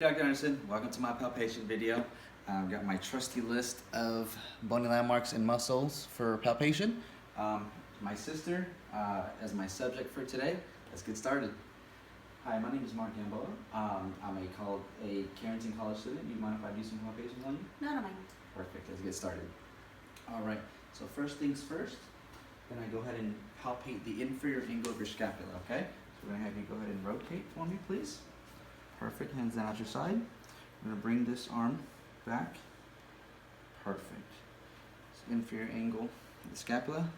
Dr. Anderson, welcome to my palpation video. I've got my trusty list of bony landmarks and muscles for palpation. My sister as my subject for today. Let's get started. Hi, my name is Mark Gamboa. I'm a Carrington College student. Do you mind if I do some palpations on you? No, no mind. Perfect, let's get started. All right, so first things first, then I go ahead and palpate the inferior angle of your scapula, okay? So we're gonna have you go ahead and rotate for me, please. Perfect, hands down at your side. I'm gonna bring this arm back. Perfect. So inferior angle of the scapula,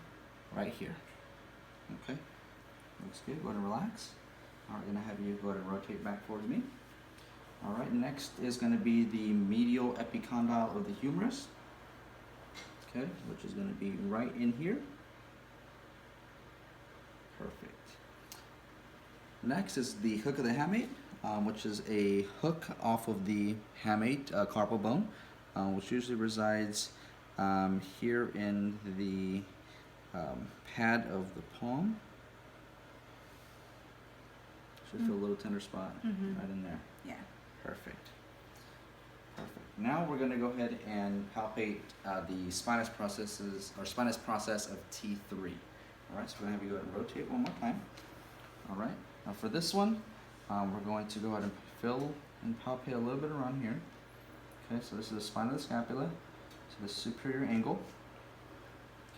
right here. Okay, looks good, go ahead and relax. All right, gonna have you go ahead and rotate back towards me. All right, next is gonna be the medial epicondyle of the humerus. Okay, which is gonna be right in here. Perfect. Next is the hook of the hamate, which is a hook off of the hamate carpal bone, which usually resides here in the pad of the palm. Should feel a little tender spot right in there. Yeah. Perfect. Perfect. Now we're going to go ahead and palpate the spinous process of T3. All right, so we're going to have you go ahead and rotate one more time. All right. Now for this one, we're going to go ahead and fill and palpate a little bit around here. Okay, so this is the spine of the scapula. So the superior angle.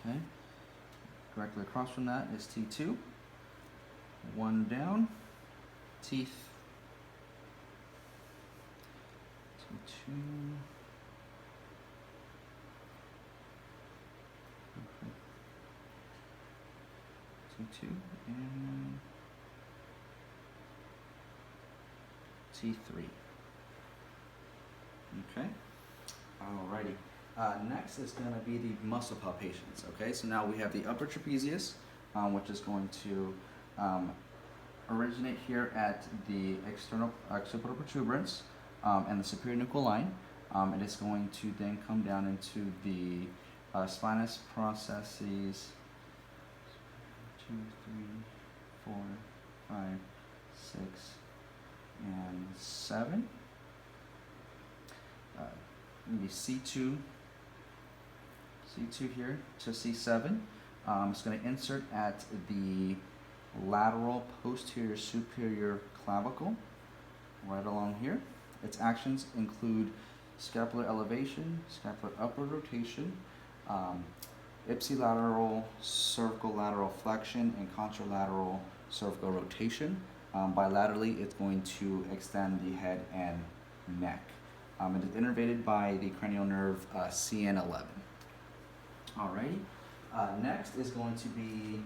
Okay. Directly across from that is T2. One down. T2. T2 and T3. Okay. Alrighty. Next is going to be the muscle palpations. Okay, so now we have the upper trapezius, which is going to originate here at the external occipital protuberance and the superior nuchal line. It is going to then come down into the spinous processes 2, 3, 4, 5, 6, and 7. Maybe C2 here to C7. It's going to insert at the lateral posterior superior clavicle, right along here. Its actions include scapular elevation, scapular upward rotation, ipsilateral cervical lateral flexion, and contralateral cervical rotation. Bilaterally, it's going to extend the head and neck. It is innervated by the cranial nerve CN11. Alrighty. Next is going to be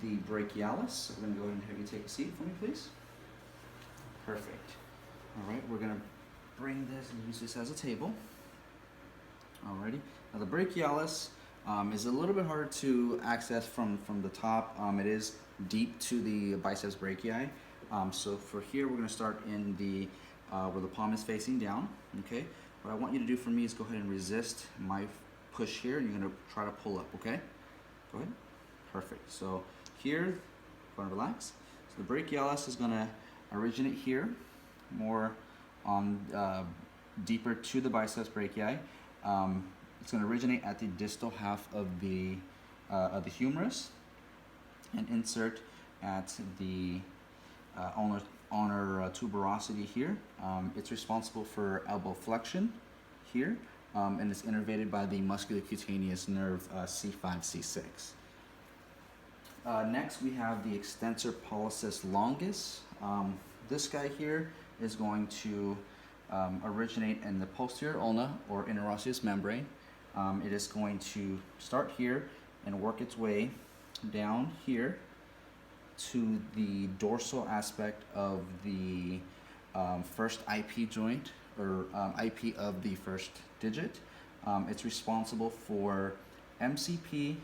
the brachialis. So we're going to go ahead and have you take a seat for me, please. Perfect. All right, we're going to bring this and use this as a table. Alrighty. Now the brachialis is a little bit harder to access from the top. It is deep to the biceps brachii. So for here, we're going to start in the where the palm is facing down. Okay. What I want you to do for me is go ahead and resist my push here, and you're going to try to pull up. Okay. Go ahead. Perfect. So here, go and relax. So the brachialis is going to originate here, more on deeper to the biceps brachii. It's going to originate at the distal half of the humerus and insert at the ulnar tuberosity here. It's responsible for elbow flexion here, and it's innervated by the musculocutaneous nerve C5, C6. Next, we have the extensor pollicis longus. This guy here is going to originate in the posterior ulna or interosseous membrane. It is going to start here and work its way down here to the dorsal aspect of the first IP joint, or IP of the first digit. It's responsible for CMC,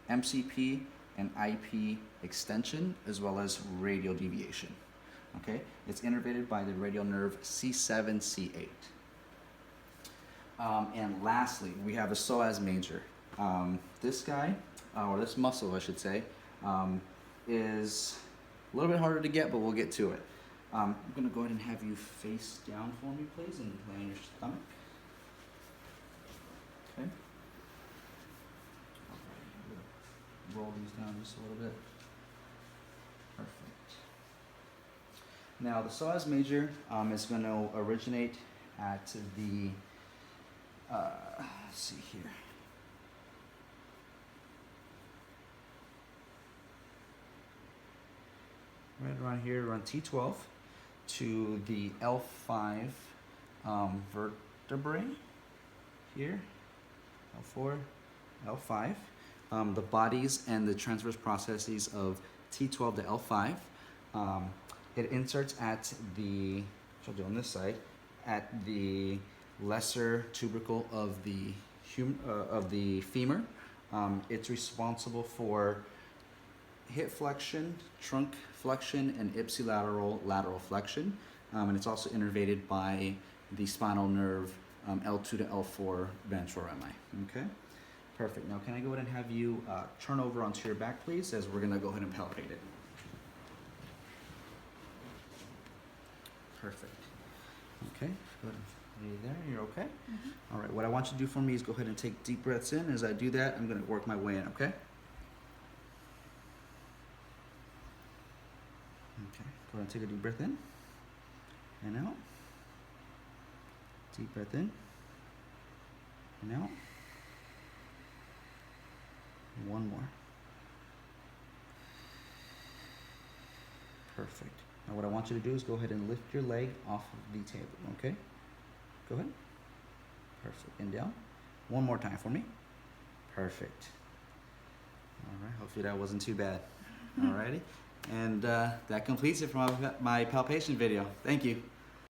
MCP, and IP extension, as well as radial deviation. Okay, it's innervated by the radial nerve C7, C8. And lastly, we have the psoas major. This guy, or this muscle, I should say, is a little bit harder to get, but we'll get to it. I'm going to go ahead and have you face down for me, please, and lay on your stomach. Okay. Alright, roll these down just a little bit. Perfect. Now, the psoas major is going to originate at the, let's see here. Right around here, around T12 to the L5 vertebrae here, L4, L5. The bodies and the transverse processes of T12 to L5. It inserts at the, which I'll do on this side, at the lesser tubercle of the femur. It's responsible for hip flexion, trunk flexion, and ipsilateral lateral flexion. And it's also innervated by the spinal nerve L2 to L4 ventral rami. Okay, perfect. Now can I go ahead and have you turn over onto your back, please, as we're gonna go ahead and palpate it. Perfect. Okay, go ahead and lay there, you're okay? All right, what I want you to do for me is go ahead and take deep breaths in. As I do that, I'm gonna work my way in, okay? Okay, go ahead and take a deep breath in and out. Deep breath in and out. And one more. Perfect. Now what I want you to do is go ahead and lift your leg off of the table, okay? Go ahead. Perfect. And down. One more time for me. Perfect. All right, hopefully that wasn't too bad. Alrighty. And that completes it for my palpation video. Thank you.